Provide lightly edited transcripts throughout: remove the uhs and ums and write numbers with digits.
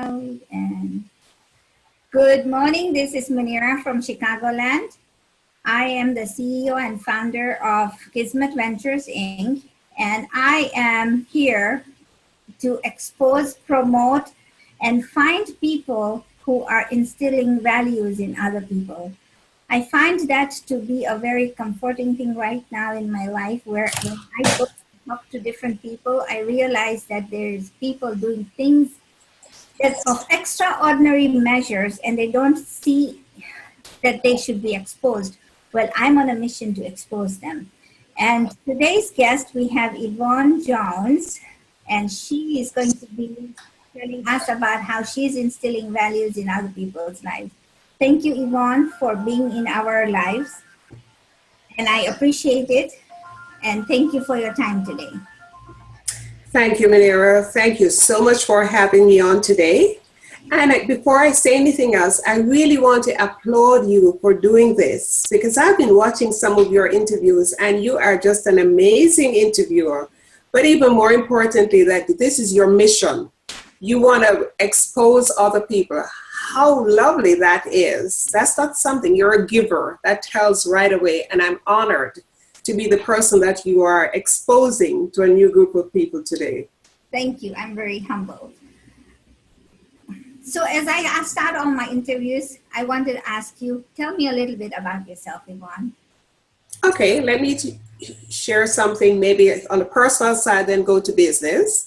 And good morning. This is Munira from Chicagoland. I am the CEO and founder of Kismet Ventures Inc. And I am here to expose, promote, and find people who are instilling values in other people. I find that to be a very comforting thing right now in my life, where when I go to talk to different people, I realize that there's people doing things that of extraordinary measures and they don't see that they should be exposed. Well, I'm on a mission to expose them. And today's guest, we have Yvonne Jones, and she is going to be telling us about how she's instilling values in other people's lives. Thank you, Yvonne, for being in our lives. And I appreciate it. And thank you for your time today. Thank you, Munira. Thank you so much for having me on today. And before I say anything else, I really want to applaud you for doing this, because I've been watching some of your interviews and you are just an amazing interviewer. But even more importantly, that this is your mission. You want to expose other people. How lovely that is. That's not something, you're a giver. That tells right away. And I'm honored to be the person that you are exposing to a new group of people today. Thank you. I'm very humbled. So as I start all my interviews, I wanted to ask you, tell me a little bit about yourself, Yvonne. Okay, let me share something maybe on the personal side, then go to business.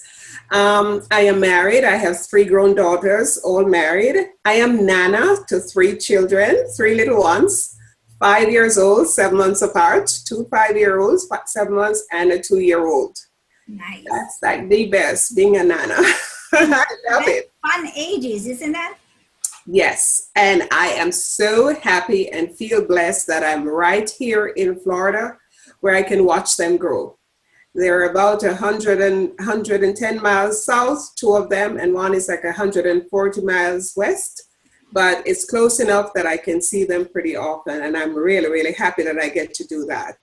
I am married. I have 3 grown daughters, all married. I am Nana to 3 children, 3 little ones, 5 years old, 7 months apart, 2 5-year-olds, 7 months, and a 2-year-old. Nice. That's like the best, being a Nana. I love it. Fun ages, isn't that? Yes, and I am so happy and feel blessed that I'm right here in Florida where I can watch them grow. They're about 110 miles south, 2 of them, and one is like 140 miles west. But it's close enough that I can see them pretty often, and I'm really, really happy that I get to do that.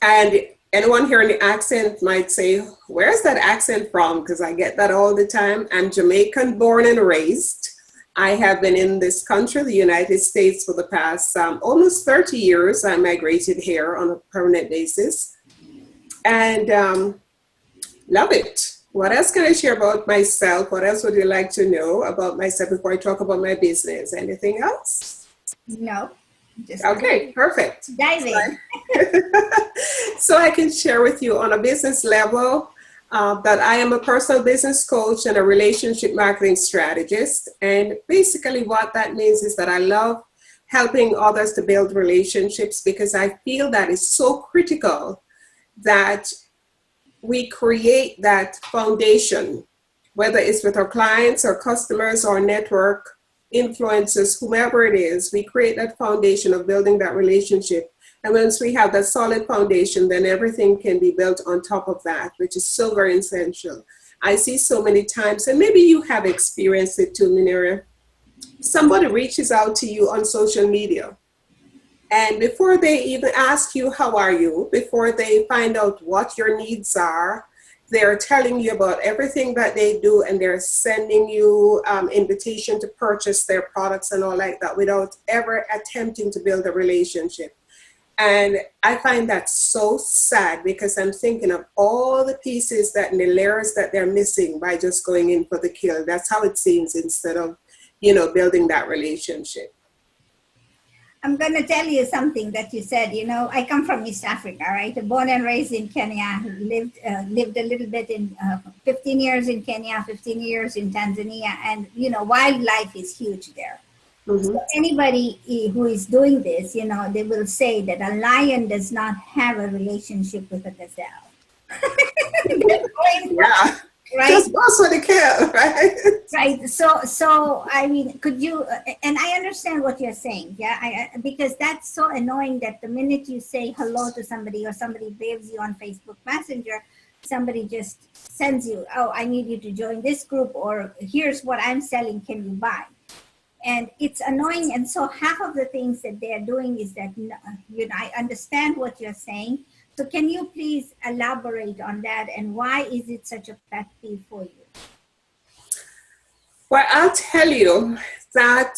And anyone hearing the accent might say, where's that accent from? Because I get that all the time. I'm Jamaican born and raised. I have been in this country, the United States, for the past almost 30 years. I migrated here on a permanent basis and love it. What else can I share about myself? What else would you like to know about myself before I talk about my business? Anything else? No. Just okay, perfect. Dive in. So I can share with you on a business level that I am a personal business coach and a relationship marketing strategist. And basically what that means is that I love helping others to build relationships, because I feel that is so critical that we create that foundation, whether it's with our clients or customers or network influencers, whomever it is. We create that foundation of building that relationship. And once we have that solid foundation, then everything can be built on top of that, which is so very essential. I see so many times, and maybe you have experienced it too, Munira. Somebody reaches out to you on social media, and before they even ask you, how are you? Before they find out what your needs are, they're telling you about everything that they do, and they're sending you invitation to purchase their products and all like that without ever attempting to build a relationship. And I find that so sad, because I'm thinking of all the pieces and the layers that they're missing by just going in for the kill. That's how it seems, instead of, building that relationship. I'm going to tell you something that you said. I come from East Africa, right? Born and raised in Kenya, lived a little bit 15 years in Kenya, 15 years in Tanzania. And, wildlife is huge there. Mm-hmm. So anybody who is doing this, they will say that a lion does not have a relationship with a gazelle. Yeah. Right? Just boss what they can, right? Right. So I mean, could you, and I understand what you're saying, yeah? Because that's so annoying that the minute you say hello to somebody or somebody waves you on Facebook Messenger, somebody just sends you, oh, I need you to join this group, or here's what I'm selling, can you buy? And it's annoying. And so half of the things that they're doing is that, I understand what you're saying, So can you please elaborate on that, and why is it such a pet peeve for you? Well, I'll tell you that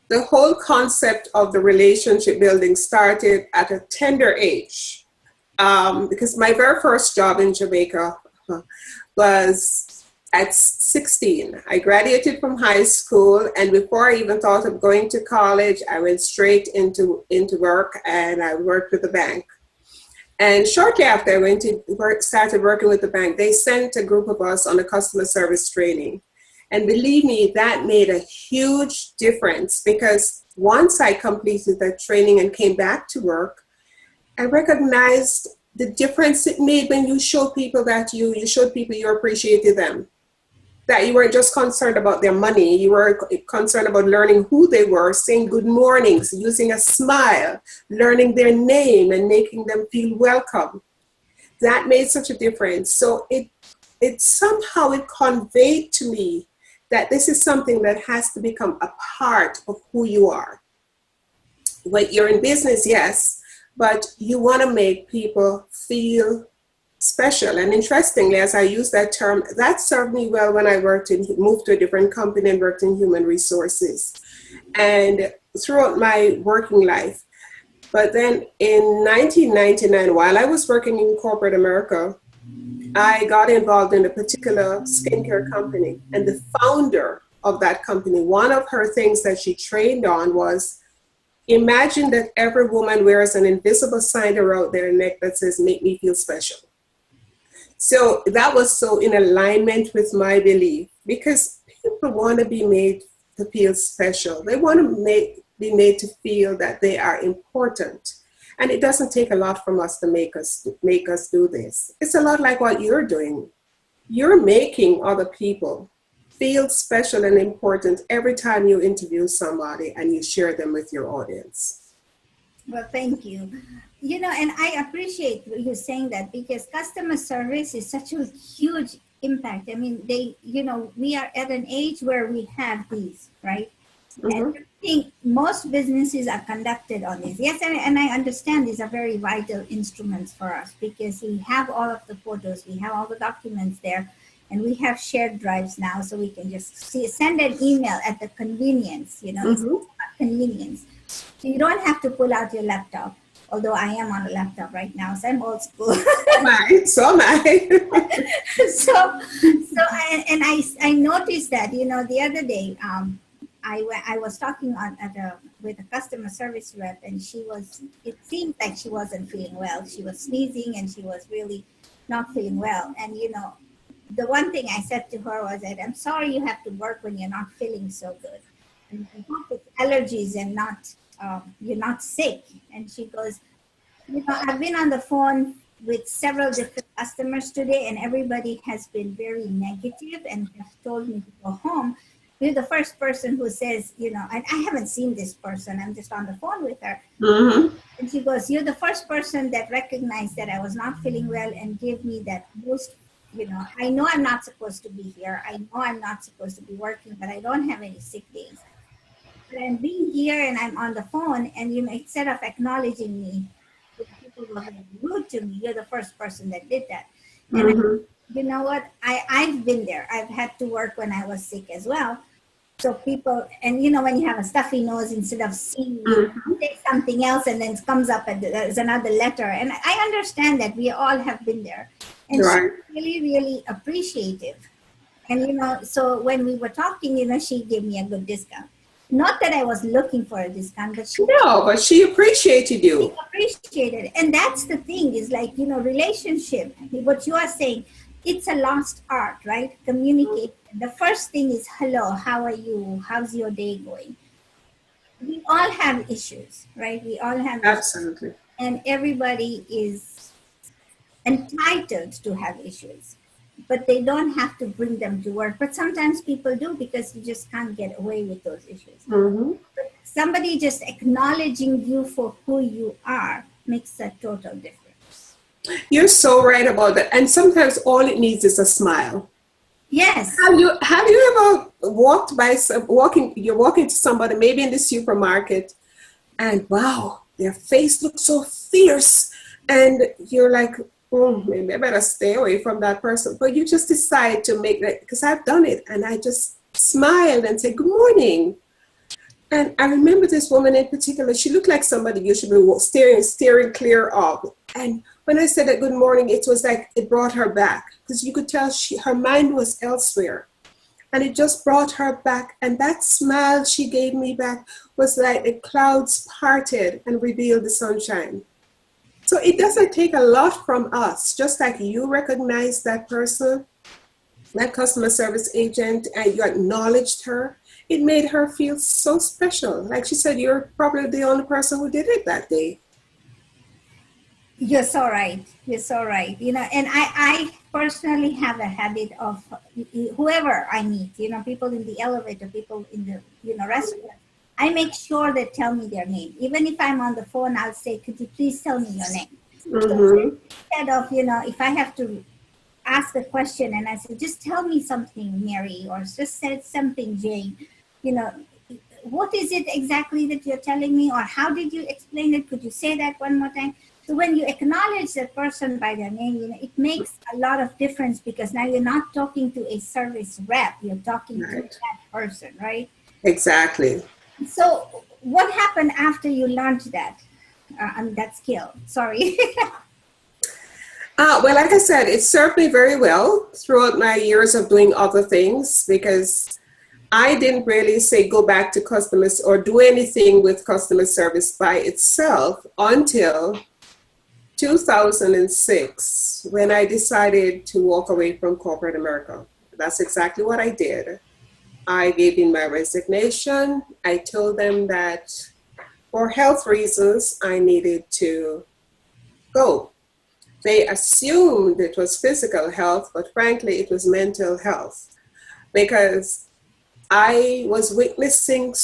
the whole concept of the relationship building started at a tender age. Because my very first job in Jamaica was at 16. I graduated from high school, and before I even thought of going to college, I went straight into work, and I worked with the bank. And shortly after I went to work, started working with the bank, they sent a group of us on a customer service training. And believe me, that made a huge difference, because once I completed that training and came back to work, I recognized the difference it made when you showed people that you showed people you appreciated them. That you weren't just concerned about their money, you were concerned about learning who they were, saying good mornings, using a smile, learning their name and making them feel welcome. That made such a difference. So it somehow it conveyed to me that this is something that has to become a part of who you are. When you're in business, yes, but you want to make people feel special. And interestingly, as I use that term, that served me well when I moved to a different company and worked in human resources and throughout my working life. But then in 1999, while I was working in corporate America, I got involved in a particular skincare company, and the founder of that company, one of her things that she trained on was, imagine that every woman wears an invisible sign around their neck that says, make me feel special. So that was so in alignment with my belief, because people want to be made to feel special. They want to be made to feel that they are important. And it doesn't take a lot from us to make us do this. It's a lot like what you're doing. You're making other people feel special and important every time you interview somebody and you share them with your audience. Well, thank you. And I appreciate you saying that, because customer service is such a huge impact. I mean, we are at an age where we have these, right? Mm-hmm. And I think most businesses are conducted on this. Yes, and I understand these are very vital instruments for us, because we have all of the photos, we have all the documents there, and we have shared drives now, so we can just send an email at the convenience, Mm-hmm. It's about convenience. So you don't have to pull out your laptop, although I am on a laptop right now, so I'm old school. So am I. I noticed that, the other day, I was talking with a customer service rep, and it seemed like she wasn't feeling well. She was sneezing, and she was really not feeling well. And, the one thing I said to her was that, I'm sorry you have to work when you're not feeling so good. And I hope it's allergies and not, you're not sick. And she goes, I've been on the phone with several different customers today, and everybody has been very negative and have told me to go home. You're the first person who says, and I haven't seen this person, I'm just on the phone with her. Mm-hmm. And she goes, you're the first person that recognized that I was not feeling well and gave me that boost. I know I'm not supposed to be here. I know I'm not supposed to be working, but I don't have any sick days. But I'm being here and I'm on the phone, and, instead of acknowledging me, people were very rude to me. You're the first person that did that. And mm-hmm. You know what? I've been there. I've had to work when I was sick as well. So people, and when you have a stuffy nose, instead of seeing you, say something else, and then it comes up and there's another letter. And I understand that we all have been there. And right. She's really, really appreciative. And, so when we were talking, she gave me a good discount. Not that I was looking for a discount, but she appreciated you. She appreciated. And that's the thing, is like, relationship, what you are saying, it's a lost art, right? Communicate. The first thing is, hello, how are you? How's your day going? We all have issues, right? We all have Absolutely. Issues. And everybody is entitled to have issues, but they don't have to bring them to work. But sometimes people do, because you just can't get away with those issues. Mm-hmm. But somebody just acknowledging you for who you are makes a total difference. You're so right about that. And sometimes all it needs is a smile. Yes. Have you ever you're walking to somebody, maybe in the supermarket, and wow, their face looks so fierce And you're like, oh, maybe I better stay away from that person. But you just decide to make that, because I've done it. And I just smiled and said, good morning. And I remember this woman in particular, she looked like somebody you should be steering clear of. And when I said that good morning, it was like it brought her back, because you could tell her mind was elsewhere. And it just brought her back. And that smile she gave me back was like the clouds parted and revealed the sunshine. So it doesn't take a lot from us, just like you recognize that person, that customer service agent, and you acknowledged her. It made her feel so special. Like she said, you're probably the only person who did it that day. You're so right. You're so right. You know, and I personally have a habit of whoever I meet, you know, people in the elevator, people in the, you know, restaurant, I make sure they tell me their name. Even if I'm on the phone, I'll say, could you please tell me your name? So instead of, you know, if I have to ask a question and I say, just tell me something, Mary, or just say something, Jane, you know, what is it exactly that you're telling me, or how did you explain it? Could you say that one more time? So when you acknowledge that person by their name, you know, it makes a lot of difference, because now you're not talking to a service rep, you're talking to that person, right? Exactly. So what happened after you learned that, that skill? Sorry. Well, like I said, it served me very well throughout my years of doing other things, because I didn't really say go back to customers or do anything with customer service by itself until 2006, when I decided to walk away from corporate America. That's exactly what I did. I gave in my resignation. I told them that for health reasons, I needed to go. They assumed it was physical health, but frankly, it was mental health, because I was witnessing,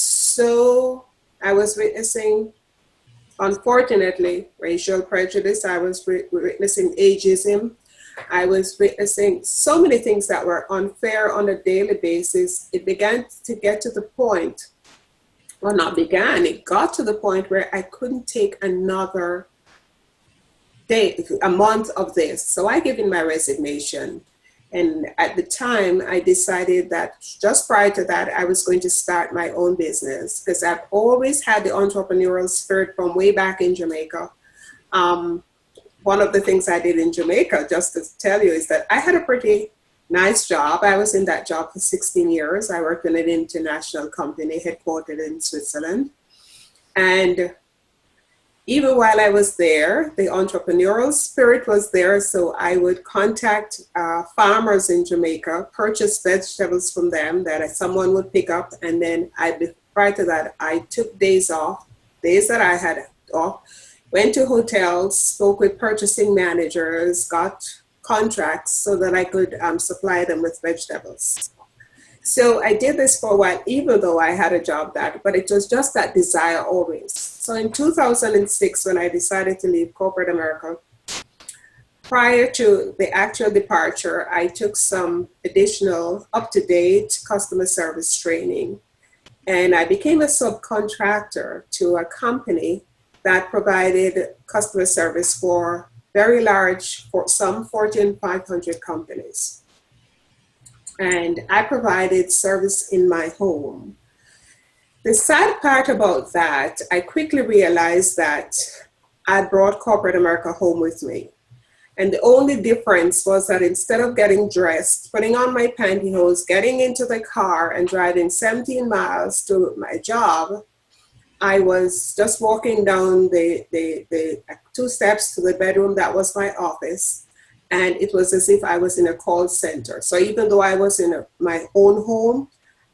unfortunately, racial prejudice. I was witnessing ageism. I was witnessing so many things that were unfair on a daily basis. It began to get to the point, well, not began, it got to the point where I couldn't take another day, a month of this. So I gave in my resignation. And at the time, I decided that just prior to that, I was going to start my own business, because I've always had the entrepreneurial spirit from way back in Jamaica. One of the things I did in Jamaica, just to tell you, is that I had a pretty nice job. I was in that job for 16 years. I worked in an international company headquartered in Switzerland. And even while I was there, the entrepreneurial spirit was there. So I would contact farmers in Jamaica, purchase vegetables from them that someone would pick up. And then prior to that, I took days off, days that I had off, went to hotels, spoke with purchasing managers, got contracts so that I could supply them with vegetables. So I did this for a while, even though I had a job but it was just that desire always. So in 2006, when I decided to leave corporate America, prior to the actual departure, I took some additional up-to-date customer service training. And I became a subcontractor to a company that provided customer service for very large, for some Fortune 500 companies. And I provided service in my home. The sad part about that, I quickly realized that I brought corporate America home with me. And the only difference was that instead of getting dressed, putting on my pantyhose, getting into the car and driving 17 miles to my job, I was just walking down the 2 steps to the bedroom that was my office. And it was as if I was in a call center. So even though I was in my own home,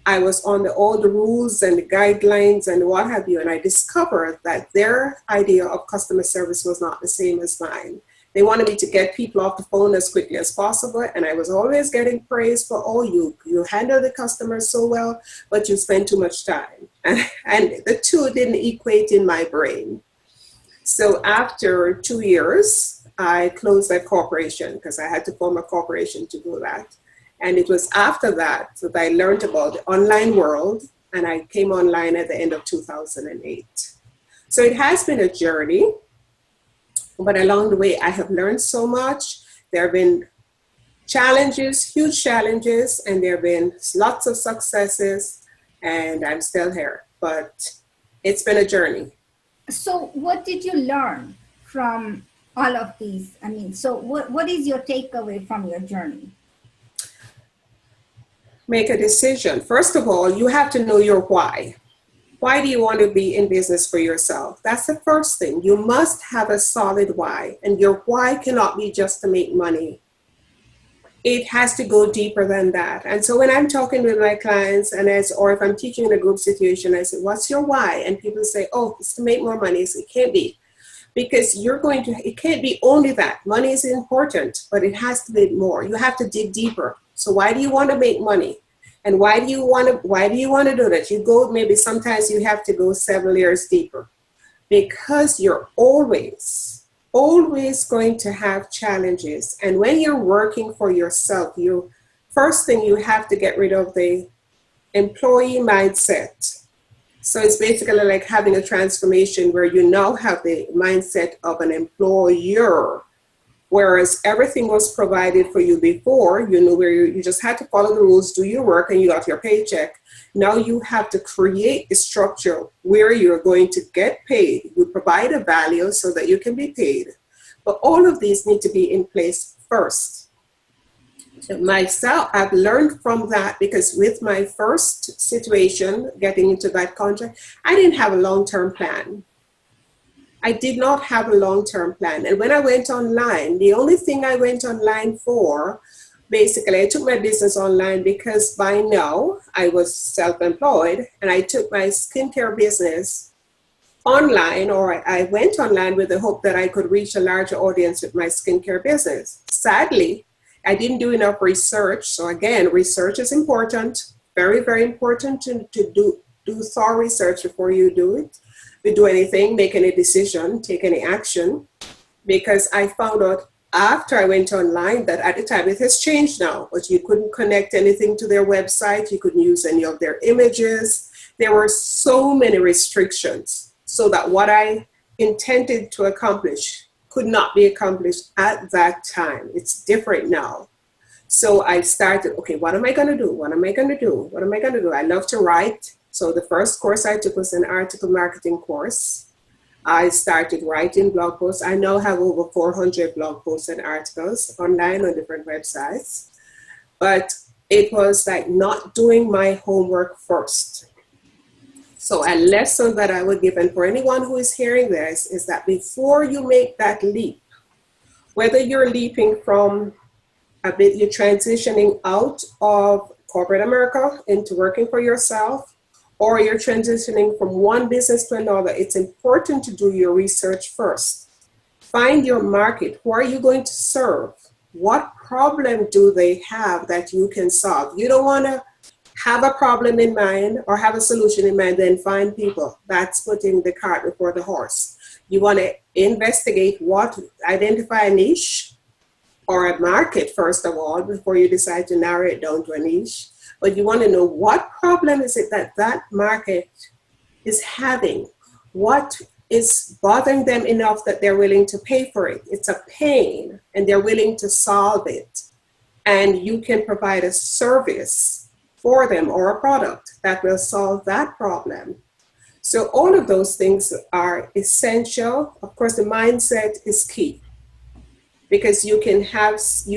I was on all the rules and the guidelines and what have you. And I discovered that their idea of customer service was not the same as mine. They wanted me to get people off the phone as quickly as possible. And I was always getting praise for, oh, you handle the customers so well, but you spend too much time. And the two didn't equate in my brain. So after 2 years, I closed that corporation because I had to form a corporation to do that. And it was after that that I learned about the online world, and I came online at the end of 2008. So it has been a journey. But along the way, I have learned so much. There have been challenges, huge challenges, and there have been lots of successes, and I'm still here. But it's been a journey. So what did you learn from all of these? I mean, so what is your takeaway from your journey? Make a decision. First of all, you have to know your why. Why do you want to be in business for yourself? That's the first thing. You must have a solid why, and your why cannot be just to make money. It has to go deeper than that. And so when I'm talking with my clients, or if I'm teaching in a group situation, I say, what's your why? And people say, oh, it's to make more money. So it can't be. Because it can't be only that. Money is important, but it has to be more. You have to dig deeper. So why do you want to make money? And why do you want to do that? You go, maybe sometimes you have to go several layers deeper, because you're always going to have challenges. And when you're working for yourself, first thing you have to get rid of the employee mindset. So it's basically like having a transformation where you now have the mindset of an employer. Whereas everything was provided for you before, you know, where you just had to follow the rules, do your work, and you got your paycheck. Now you have to create a structure where you're going to get paid. You provide a value so that you can be paid. But all of these need to be in place first. So myself, I've learned from that, because with my first situation, getting into that contract, I didn't have a long-term plan. I did not have a long-term plan. And when I went online, the only thing I went online for, basically, I took my business online because by now I was self-employed, and I took my skincare business online, or I went online with the hope that I could reach a larger audience with my skincare business. Sadly, I didn't do enough research. So again, research is important, very, very important to do thorough research before you do it. You do anything, make any decision, take any action, because I found out after I went online that at the time, it has changed now, but you couldn't connect anything to their website. You couldn't use any of their images. There were so many restrictions, so that what I intended to accomplish could not be accomplished at that time. It's different now. So I started, okay, what am I going to do? What am I going to do? What am I going to do? I love to write. So the first course I took was an article marketing course. I started writing blog posts. I now have over 400 blog posts and articles online on different websites. But it was like not doing my homework first. So a lesson that I would give, and for anyone who is hearing this, is that before you make that leap, whether you're leaping from you're transitioning out of corporate America into working for yourself, or you're transitioning from one business to another, it's important to do your research first. Find your market. Who are you going to serve? What problem do they have that you can solve? You don't want to have a problem in mind or have a solution in mind, then find people. That's putting the cart before the horse. You want to investigate identify a niche or a market, first of all, before you decide to narrow it down to a niche. But you want to know, what problem is it that market is having? What is bothering them enough that they're willing to pay for it? It's a pain, and they're willing to solve it. And you can provide a service for them, or a product that will solve that problem. So all of those things are essential. Of course, the mindset is key, because you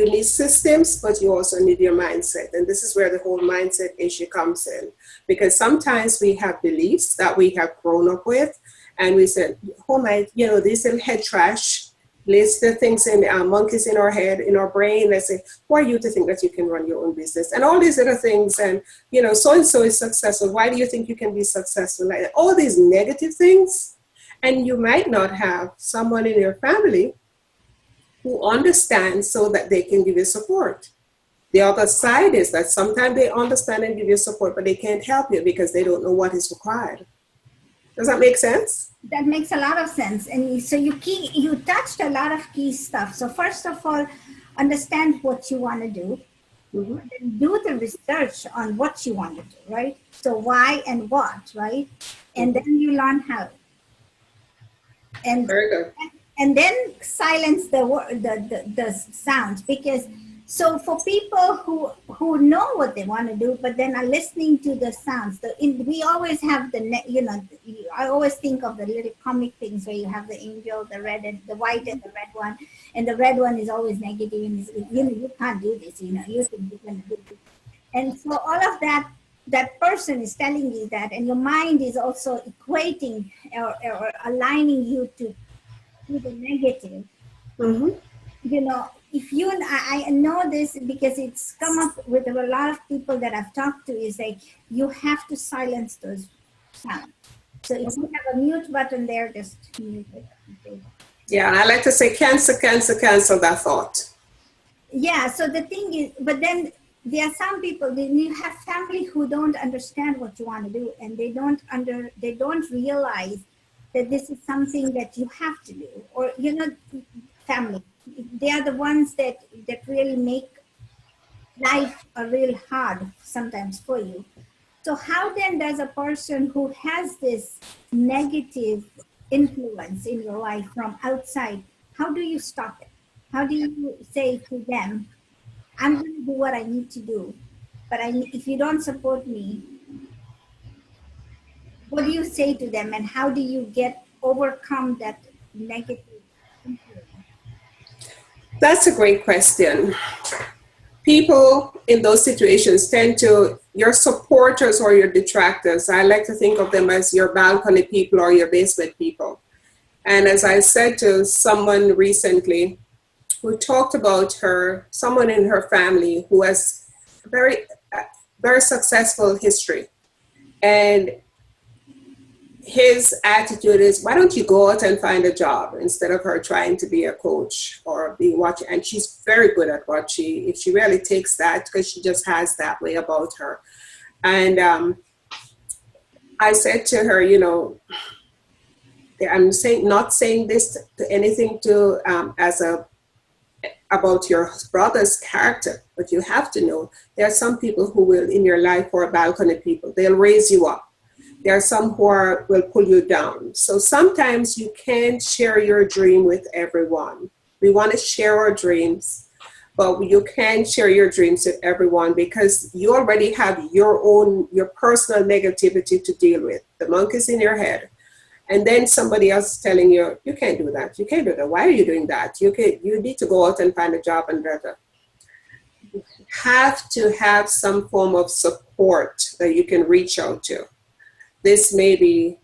need systems, but you also need your mindset. And this is where the whole mindset issue comes in, because sometimes we have beliefs that we have grown up with, and we said, this little head trash, list the things in monkeys in our head, in our brain. Let's say, who are you to think that you can run your own business? And all these other things. And, so-and-so is successful. Why do you think you can be successful? Like all these negative things. And you might not have someone in your family who understands so that they can give you support. The other side is that sometimes they understand and give you support, but they can't help you because they don't know what is required. Does that make sense? That makes a lot of sense. And so you touched a lot of key stuff. So first of all, understand what you want to do. Mm-hmm. Then do the research on what you want to do, right? So why and what, right? And then you learn how. And very good. and then silence the sounds, because so for people who know what they want to do but then are listening to the sounds, we always have I always think of the little comic things where you have the angel, the red and the white and the red one, and the red one is always negative and you can't do this, you can do this. And so all of that person is telling you that, and your mind is also equating or aligning you to the negative. Mm-hmm. If you and I know this because it's come up with a lot of people that I've talked to, is like you have to silence those sounds. So if you have a mute button there, just mute it. Yeah, I like to say cancel that thought. Yeah, so the thing is, but then there are some people, then you have family who don't understand what you want to do, and they don't realize that this is something that you have to do. Or family, they are the ones that really make life a real hard sometimes for you. So how then does a person who has this negative influence in your life from outside, how do you stop it? How do you say to them, I'm going to do what I need to do, but if you don't support me, what do you say to them, and how do you overcome that negative influence? That's a great question. People in those situations tend to, your supporters or your detractors, I like to think of them as your balcony people or your basement people. And as I said to someone recently who talked about someone in her family who has a very successful history. And his attitude is, why don't you go out and find a job instead of her trying to be a coach or be watching? And she's very good at if she really takes that, because she just has that way about her. And I said to her, I'm not saying this to anything about your brother's character, but you have to know there are some people who will in your life who are balcony people. They'll raise you up. There are some who will pull you down. So sometimes you can't share your dream with everyone. We want to share our dreams, but you can't share your dreams with everyone because you already have your personal negativity to deal with. The monkey's in your head. And then somebody else is telling you, you can't do that. You can't do that. Why are you doing that? You need to go out and find a job and better. You have to have some form of support that you can reach out to. This may be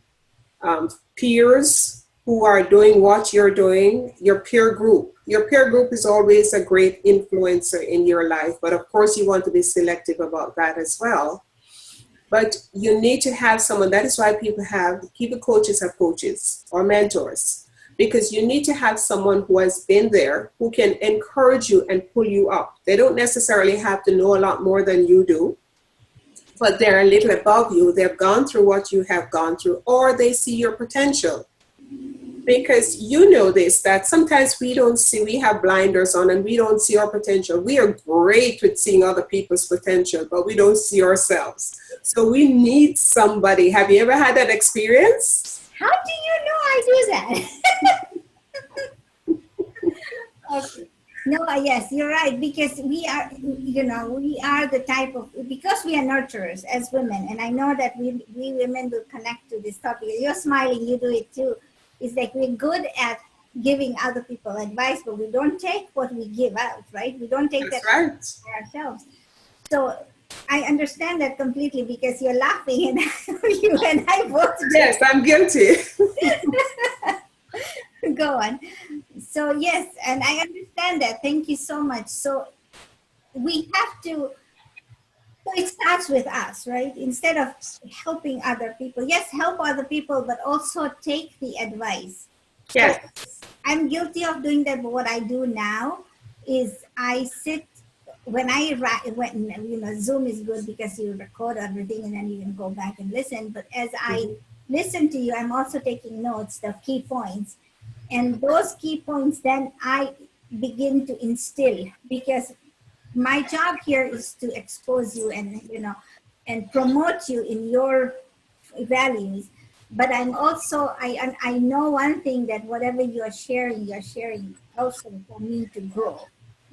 peers who are doing what you're doing, your peer group. Your peer group is always a great influencer in your life, but of course you want to be selective about that as well. But you need to have someone. That is why people coaches have coaches or mentors, because you need to have someone who has been there, who can encourage you and pull you up. They don't necessarily have to know a lot more than you do, but they're a little above you. They've gone through what you have gone through, or they see your potential. Because you know this, that sometimes we have blinders on and we don't see our potential. We are great with seeing other people's potential, but we don't see ourselves. So we need somebody. Have you ever had that experience? How do you know I do that? Okay. No, yes, you're right, because we are the type of, because we are nurturers as women, and I know that we women will connect to this topic. You're smiling, you do it too. It's like we're good at giving other people advice, but we don't take what we give out, right? We don't take That's that right. for ourselves. So I understand that completely, because you're laughing and you and I both. Yes, I'm guilty. Go on. So yes, and I understand that. Thank you so much. So we have to, so it starts with us, right? Instead of helping other people. Yes, help other people, but also take the advice. Yes. So I'm guilty of doing that, but what I do now is I sit, when Zoom is good because you record everything and then you can go back and listen. But as I listen to you, I'm also taking notes, the key points. And those key points, then I begin to instill, because my job here is to expose you and promote you in your values. but I'm also, I know one thing, that whatever you're sharing also for me to grow.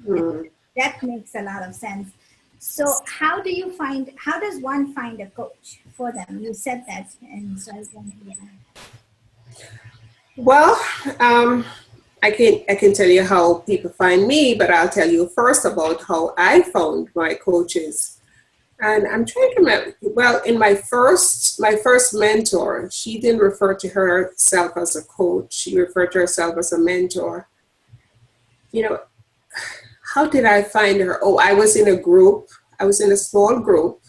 Mm. That makes a lot of sense. So how does one find a coach for them? You said that, and so I want to hear that. Well, I can tell you how people find me, but I'll tell you first about how I found my coaches. And I'm trying to remember. Well, in my first mentor, she didn't refer to herself as a coach. She referred to herself as a mentor. You know, how did I find her? Oh, I was in a group. I was in a small group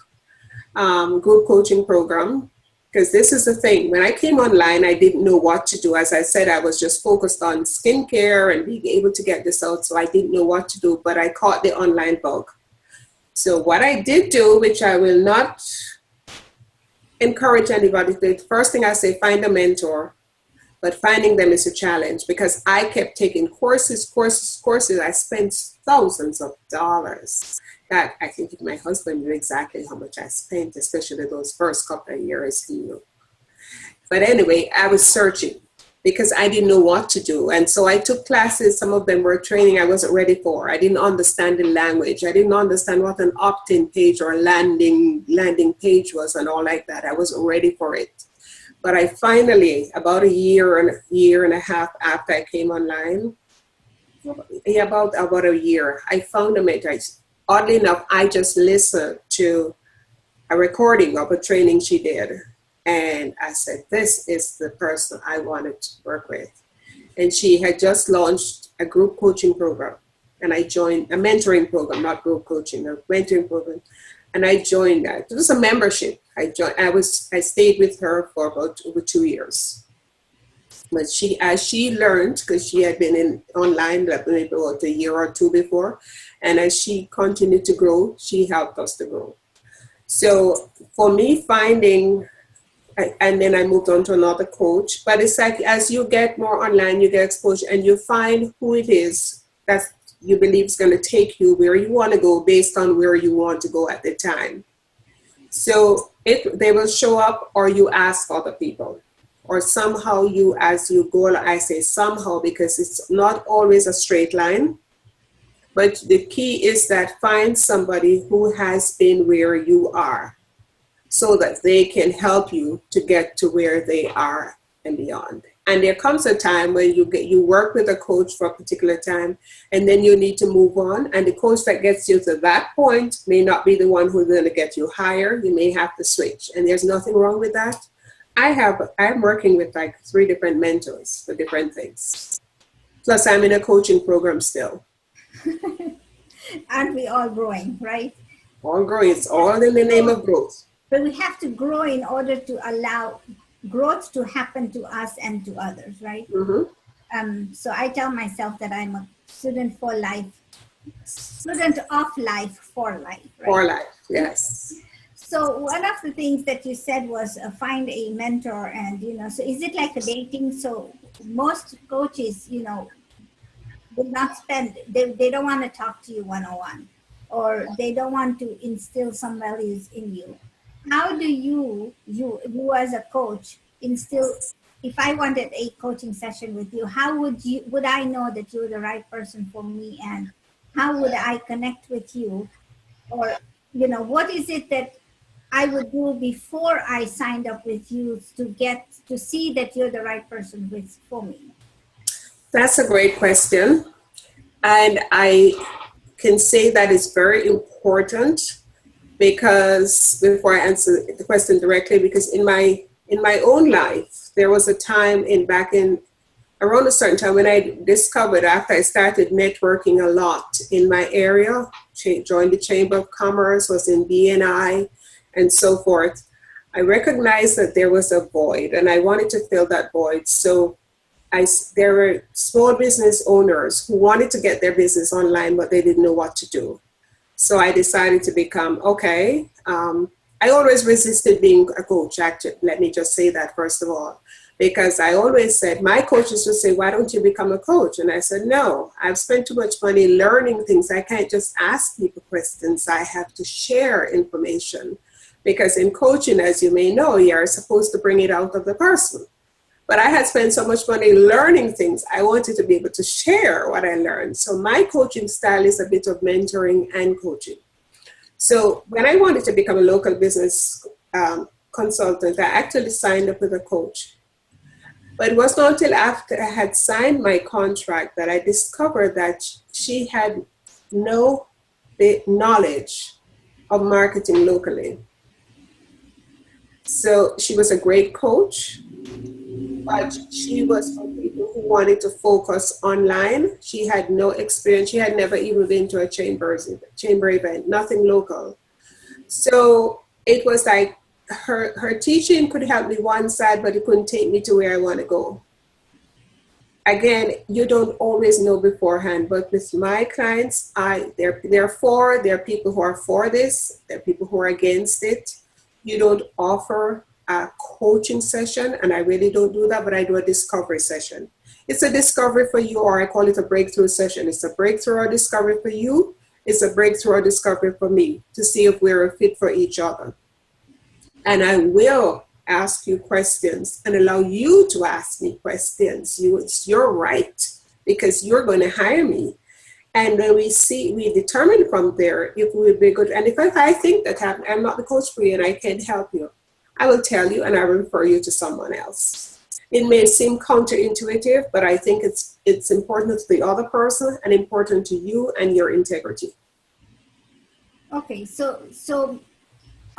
coaching program. Because this is the thing, when I came online, I didn't know what to do. As I said, I was just focused on skincare and being able to get this out, so I didn't know what to do, but I caught the online bug. So what I did do, which I will not encourage anybody to do, first thing I say, find a mentor, but finding them is a challenge because I kept taking courses. I spent thousands of dollars. That I think my husband knew exactly how much I spent, especially those first couple of years he knew. But anyway, I was searching because I didn't know what to do. And so I took classes. Some of them were training I wasn't ready for. I didn't understand the language. I didn't understand what an opt-in page or a landing page was and all like that. I wasn't ready for it. But I finally, about a year and a half after I came online, about a year, I found a mentor. Oddly enough, I just listened to a recording of a training she did. And I said, this is the person I wanted to work with. And she had just launched a group coaching program. And I joined a mentoring program, not group coaching, a mentoring program. And I joined that. It was a membership. I stayed with her for about over 2 years. But as she learned, because she had been in online maybe about a year or two before, and as she continued to grow, she helped us to grow. So for me, and then I moved on to another coach. But it's like as you get more online, you get exposure, and you find who it is that you believe is going to take you where you want to go based on where you want to go at the time. So they will show up, or you ask other people. Or somehow as you go, I say somehow because it's not always a straight line. But the key is that find somebody who has been where you are so that they can help you to get to where they are and beyond. And there comes a time when you work with a coach for a particular time and then you need to move on. And the coach that gets you to that point may not be the one who's going to get you higher. You may have to switch. And there's nothing wrong with that. I'm working with like 3 different mentors for different things. Plus I'm in a coaching program still. Aren't we all growing, right? All growing. It's all in the name of growth. But we have to grow in order to allow growth to happen to us and to others, right? Mm-hmm. So I tell myself that I'm a student of life for life. Right? For life, yes. So one of the things that you said was find a mentor, and so is it like a dating? So most coaches, will not spend. They don't want to talk to you one-on-one, or they don't want to instill some values in you. How do you as a coach instill? If I wanted a coaching session with you, how would I know that you're the right person for me, and how would I connect with you? Or what is it that I would do before I signed up with you to see that you're the right person for me? That's a great question. And I can say that it's very important because before I answer the question directly, because in my own life, there was a time around a certain time when I discovered after I started networking a lot in my area, joined the Chamber of Commerce, was in BNI and so forth, I recognized that there was a void and I wanted to fill that void. So there were small business owners who wanted to get their business online, but they didn't know what to do. So I decided to become, I always resisted being a coach, actually. Let me just say that first of all, because I always said, my coaches would say, why don't you become a coach? And I said, no, I've spent too much money learning things. I can't just ask people questions. I have to share information. Because in coaching, as you may know, you're supposed to bring it out of the person. But I had spent so much money learning things, I wanted to be able to share what I learned. So my coaching style is a bit of mentoring and coaching. So when I wanted to become a local business consultant, I actually signed up with a coach. But it was not until after I had signed my contract that I discovered that she had no knowledge of marketing locally. So she was a great coach, but she was for people who wanted to focus online. She had no experience. She had never even been to a chamber event, nothing local. So it was like her teaching could help me one side, but it couldn't take me to where I want to go. Again, you don't always know beforehand, but with my clients, there are people who are for this, there are people who are against it. You don't offer a coaching session, and I really don't do that, but I do a discovery session. It's a discovery for you, or I call it a breakthrough session. It's a breakthrough or discovery for you. It's a breakthrough or discovery for me to see if we're a fit for each other. And I will ask you questions and allow you to ask me questions. It's your right, because you're going to hire me. And when we determine from there if we'll be good. And if I think that I'm not the coach for you and I can't help you, I will tell you and I will refer you to someone else. It may seem counterintuitive, but I think it's important to the other person and important to you and your integrity. Okay, so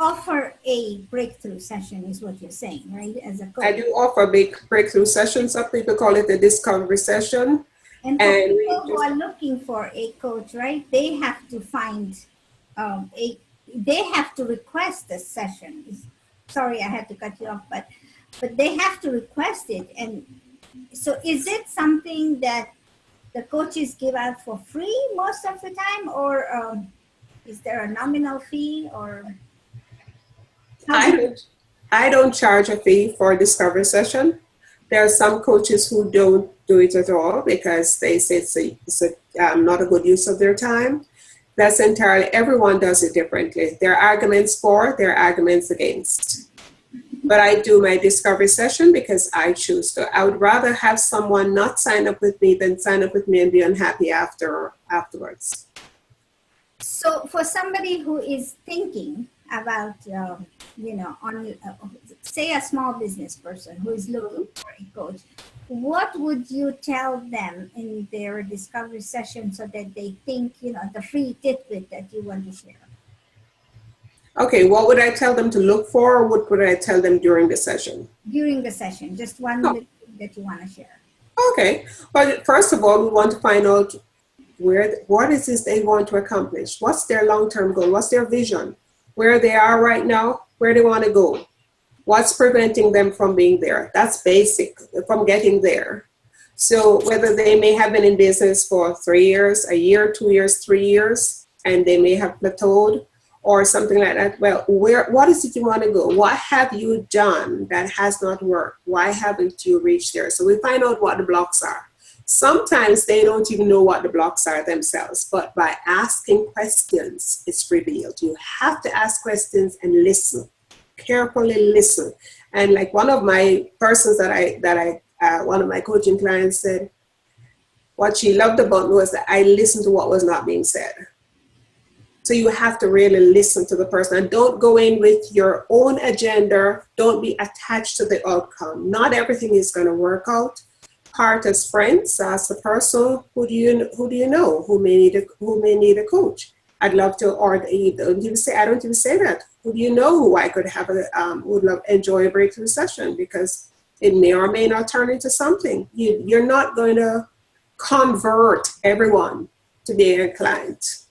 offer a breakthrough session is what you're saying, right? As a coach. I do offer big breakthrough sessions. Some people call it a discovery session. And for people who are looking for a coach, right? They have to find they have to request a session. Sorry, I had to cut you off, but they have to request it. And so is it something that the coaches give out for free most of the time, or is there a nominal fee, or? I don't charge a fee for a discovery session. There are some coaches who don't do it at all because they say it's not a good use of their time. That's entirely, everyone does it differently. There are arguments for, there are arguments against. But I do my discovery session because I choose to. I would rather have someone not sign up with me than sign up with me and be unhappy afterwards. So for somebody who is thinking about, say a small business person who is looking for a coach, what would you tell them in their discovery session so that they think, the free tidbit that you want to share? Okay, what would I tell them to look for, or what would I tell them during the session? During the session, just one little thing that you want to share. Okay, well, first of all, we want to find out what is this they want to accomplish? What's their long-term goal? What's their vision? Where they are right now, where they want to go. What's preventing them from being there? That's basic, from getting there. So whether they may have been in business for 3 years, a year, 2 years, 3 years, and they may have plateaued or something like that. Well, what is it you want to go? What have you done that has not worked? Why haven't you reached there? So we find out what the blocks are. Sometimes they don't even know what the blocks are themselves, but by asking questions, it's revealed. You have to ask questions and listen, carefully listen. And like one of my persons one of my coaching clients said, what she loved about me was that I listened to what was not being said. So you have to really listen to the person and don't go in with your own agenda. Don't be attached to the outcome. Not everything is going to work out. Part as friends, as a person, who do you know who may need a coach? I'd love to, or I don't even say that. Who do you know who I could have enjoy a breakthrough session, because it may or may not turn into something. You're not going to convert everyone to being a client.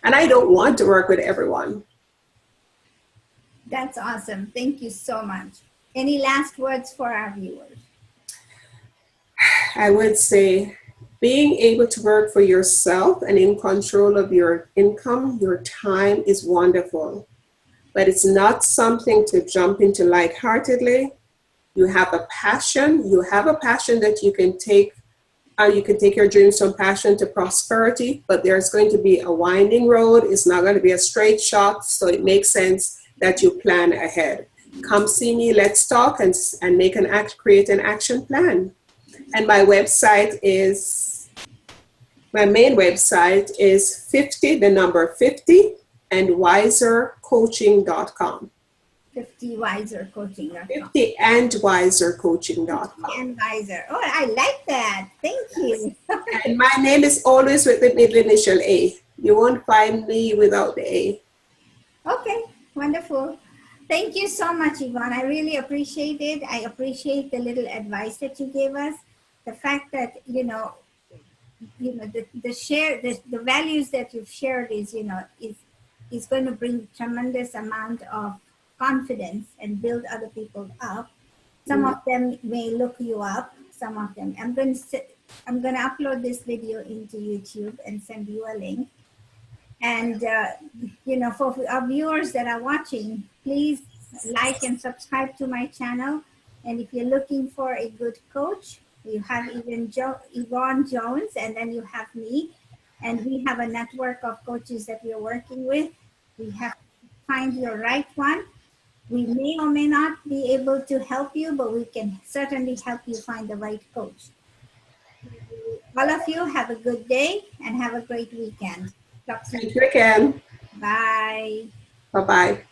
And I don't want to work with everyone. That's awesome. Thank you so much. Any last words for our viewers? I would say being able to work for yourself and in control of your income, your time is wonderful. But it's not something to jump into lightheartedly. You have a passion. You have a passion that you can take. You can take your dreams from passion to prosperity, but there's going to be a winding road. It's not going to be a straight shot, so it makes sense that you plan ahead. Come see me, let's talk and make create an action plan. And my main website is 50, the number 50, and wisercoaching.com. 50wisercoaching.com. 50 and wisercoaching.com. 50 and wiser. Oh, I like that. Thank you. And my name is always with the middle initial A. You won't find me without the A. Okay, wonderful. Thank you so much, Yvonne. I really appreciate it. I appreciate the little advice that you gave us. The fact that, the values that you've shared is going to bring tremendous amount of confidence and build other people up. Some of them may look you up. Some of them. I'm going to upload this video into YouTube and send you a link. And, for our viewers that are watching, please like and subscribe to my channel. And if you're looking for a good coach, you have Yvonne Jones, and then you have me. And we have a network of coaches that we're working with. We have to find your right one. We may or may not be able to help you, but we can certainly help you find the right coach. All of you have a good day and have a great weekend. Thank you again. Bye. Bye-bye.